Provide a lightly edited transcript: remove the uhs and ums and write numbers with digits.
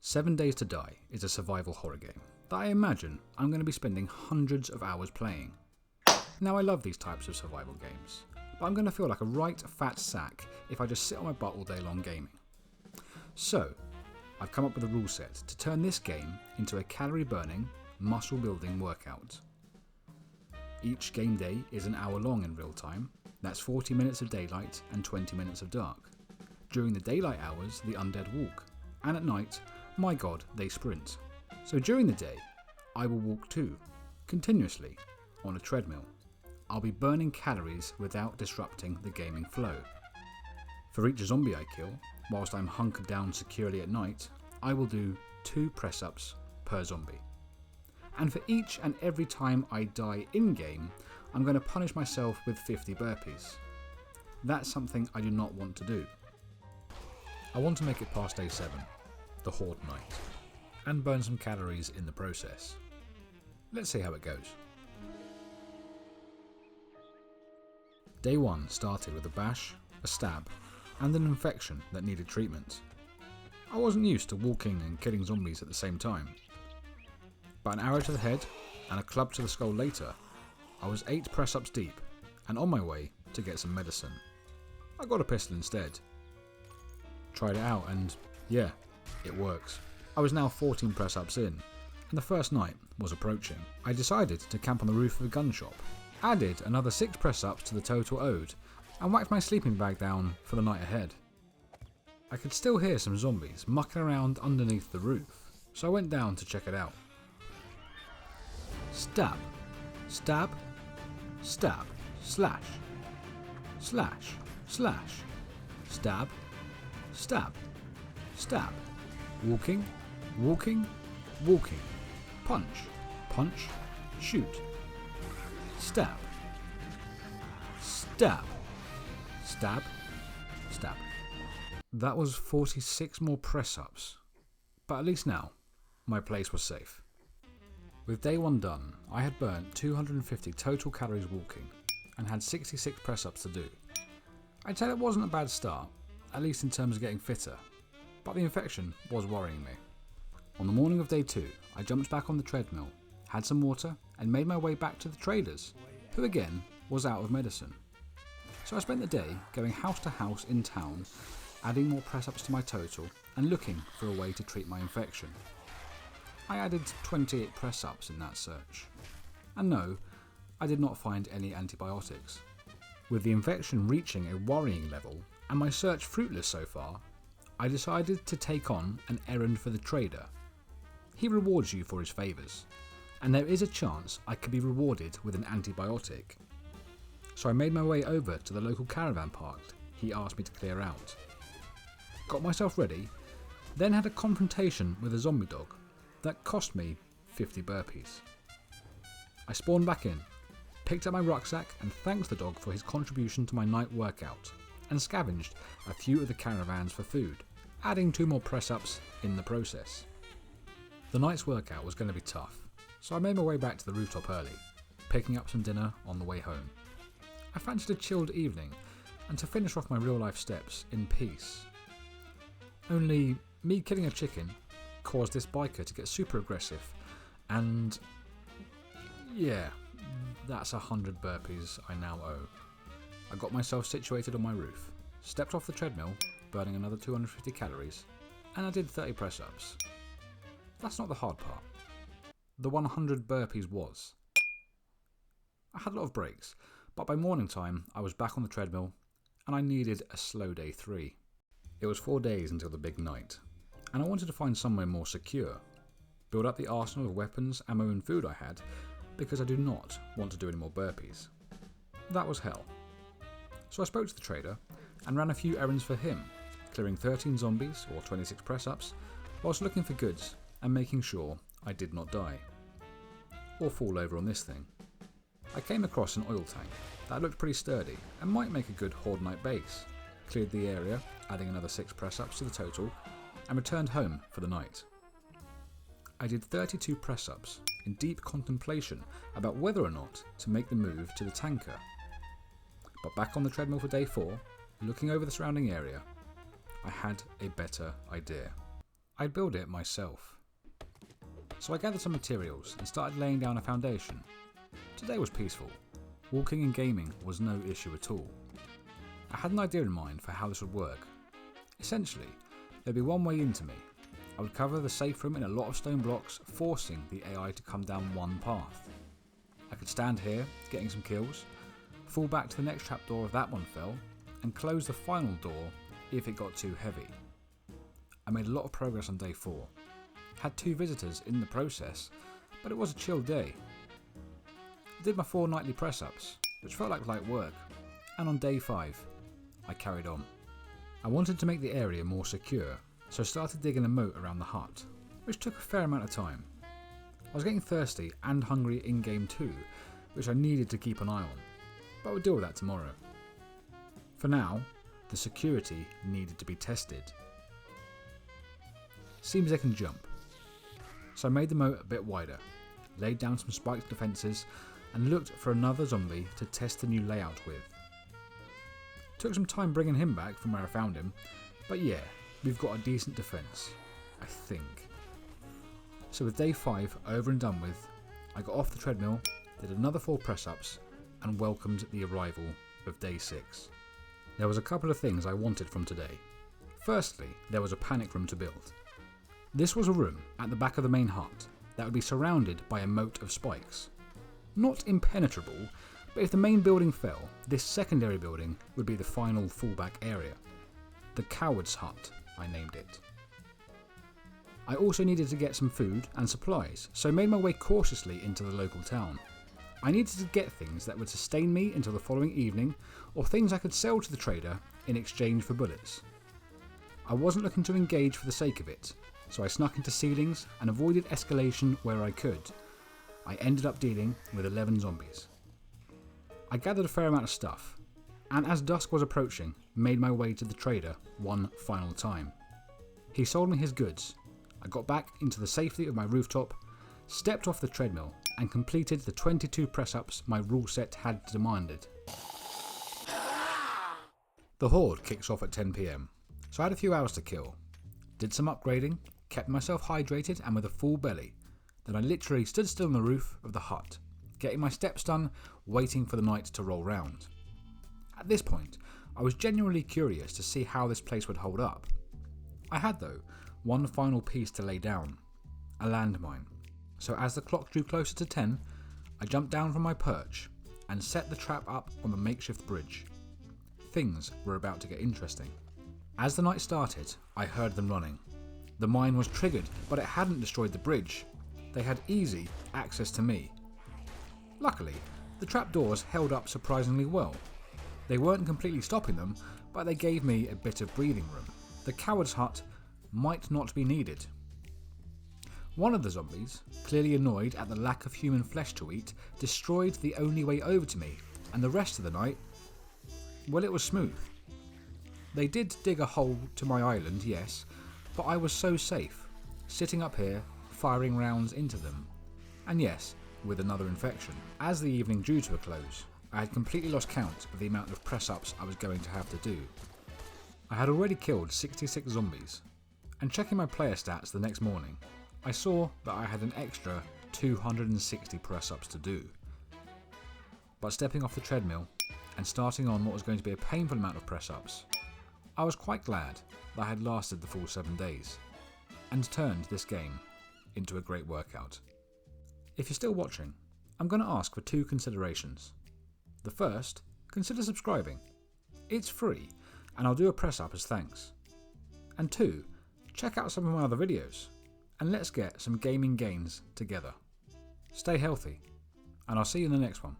7 Days to Die is a survival horror game that I imagine I'm going to be spending hundreds of hours playing. Now I love these types of survival games, but I'm going to feel like a right fat sack if I just sit on my butt all day long gaming. So, I've come up with a rule set to turn this game into a calorie burning, muscle building workout. Each game day is an hour long in real time, that's 40 minutes of daylight and 20 minutes of dark. During the daylight hours, the undead walk, and at night, my god, they sprint. So during the day, I will walk too, continuously, on a treadmill. I'll be burning calories without disrupting the gaming flow. For each zombie I kill, whilst I'm hunkered down securely at night, I will do 2 press-ups per zombie. And for each and every time I die in-game, I'm going to punish myself with 50 burpees. That's something I do not want to do. I want to make it past day 7, the horde night, and burn some calories in the process. Let's see how it goes. Day 1 started with a bash, a stab, and an infection that needed treatment. I wasn't used to walking and killing zombies at the same time. But an arrow to the head and a club to the skull later, I was 8 press-ups deep and on my way to get some medicine. I got a pistol instead. Tried it out and yeah, it works. I was now 14 press-ups in, and the first night was approaching. I decided to camp on the roof of a gun shop, added another 6 press-ups to the total owed, and whacked my sleeping bag down for the night ahead. I could still hear some zombies mucking around underneath the roof, so I went down to check it out. Stab, stab, stab, slash, slash, slash, stab, stab, stab, walking, walking, walking, punch, punch, shoot, stab, stab, stab, stab. That was 46 more press-ups, but at least now, my place was safe. With day 1 done, I had burnt 250 total calories walking, and had 66 press-ups to do. I'd say that wasn't a bad start, at least in terms of getting fitter, but the infection was worrying me. On the morning of day 2, I jumped back on the treadmill, had some water, and made my way back to the traders, who again was out of medicine. So I spent the day going house to house in town, adding more press-ups to my total, and looking for a way to treat my infection. I added 28 press-ups in that search. And no, I did not find any antibiotics. With the infection reaching a worrying level, and my search fruitless so far, I decided to take on an errand for the trader. He rewards you for his favours, and there is a chance I could be rewarded with an antibiotic. So I made my way over to the local caravan park he asked me to clear out. Got myself ready, then had a confrontation with a zombie dog that cost me 50 burpees. I spawned back in, picked up my rucksack and thanked the dog for his contribution to my night workout, and scavenged a few of the caravans for food, adding 2 more press-ups in the process. The night's workout was going to be tough, so I made my way back to the rooftop early, picking up some dinner on the way home. I fancied a chilled evening, and to finish off my real-life steps in peace. Only me killing a chicken caused this biker to get super aggressive, and yeah, that's 100 burpees I now owe. I got myself situated on my roof, stepped off the treadmill, burning another 250 calories, and I did 30 press-ups. That's not the hard part. The 100 burpees was. I had a lot of breaks, but by morning time I was back on the treadmill, and I needed a slow day 3. It was 4 days until the big night, and I wanted to find somewhere more secure, build up the arsenal of weapons, ammo and food I had, because I do not want to do any more burpees. That was hell. So I spoke to the trader and ran a few errands for him, clearing 13 zombies or 26 press-ups, whilst looking for goods and making sure I did not die, or fall over on this thing. I came across an oil tank that looked pretty sturdy and might make a good horde night base, cleared the area, adding another 6 press-ups to the total, and returned home for the night. I did 32 press-ups in deep contemplation about whether or not to make the move to the tanker. But back on the treadmill for day 4, looking over the surrounding area, I had a better idea. I'd build it myself. So I gathered some materials and started laying down a foundation. Today was peaceful. Walking and gaming was no issue at all. I had an idea in mind for how this would work. Essentially, there'd be one way into me. I would cover the safe room in a lot of stone blocks, forcing the AI to come down one path. I could stand here, getting some kills, fall back to the next trapdoor if that one fell, and close the final door if it got too heavy. I made a lot of progress on day 4. Had 2 visitors in the process, but it was a chill day. I did my 4 nightly press-ups, which felt like light work, and on day 5, I carried on. I wanted to make the area more secure, so I started digging a moat around the hut, which took a fair amount of time. I was getting thirsty and hungry in-game too, which I needed to keep an eye on, but we'll deal with that tomorrow. For now, the security needed to be tested. Seems they can jump. So I made the moat a bit wider, laid down some spiked defences, and looked for another zombie to test the new layout with. Took some time bringing him back from where I found him, but yeah, we've got a decent defence, I think. So with day 5 over and done with, I got off the treadmill, did another 4 press-ups, and welcomed the arrival of day 6. There was a couple of things I wanted from today. Firstly, there was a panic room to build. This was a room at the back of the main hut that would be surrounded by a moat of spikes. Not impenetrable, but if the main building fell, this secondary building would be the final fallback area. The Coward's Hut, I named it. I also needed to get some food and supplies, so made my way cautiously into the local town. I needed to get things that would sustain me until the following evening, or things I could sell to the trader in exchange for bullets. I wasn't looking to engage for the sake of it, so I snuck into ceilings and avoided escalation where I could. I ended up dealing with 11 zombies. I gathered a fair amount of stuff, and as dusk was approaching, made my way to the trader one final time. He sold me his goods. I got back into the safety of my rooftop, stepped off the treadmill, and completed the 22 press-ups my rule set had demanded. The Horde kicks off at 10 PM, so I had a few hours to kill. Did some upgrading, kept myself hydrated and with a full belly. Then I literally stood still on the roof of the hut, getting my steps done, waiting for the night to roll round. At this point, I was genuinely curious to see how this place would hold up. I had, though, one final piece to lay down, a landmine. So as the clock drew closer to 10, I jumped down from my perch and set the trap up on the makeshift bridge. Things were about to get interesting. As the night started, I heard them running. The mine was triggered, but it hadn't destroyed the bridge. They had easy access to me. Luckily, the trapdoors held up surprisingly well. They weren't completely stopping them, but they gave me a bit of breathing room. The Coward's Hut might not be needed. One of the zombies, clearly annoyed at the lack of human flesh to eat, destroyed the only way over to me, and the rest of the night, well, it was smooth. They did dig a hole to my island, yes, but I was so safe, sitting up here, firing rounds into them. And yes, with another infection. As the evening drew to a close, I had completely lost count of the amount of press-ups I was going to have to do. I had already killed 66 zombies, and checking my player stats the next morning, I saw that I had an extra 260 press-ups to do. But stepping off the treadmill and starting on what was going to be a painful amount of press-ups, I was quite glad that I had lasted the full 7 days, and turned this game into a great workout. If you're still watching, I'm going to ask for 2 considerations. The first, consider subscribing. It's free, and I'll do a press-up as thanks. And 2, check out some of my other videos, and let's get some gaming gains together. Stay healthy, and I'll see you in the next one.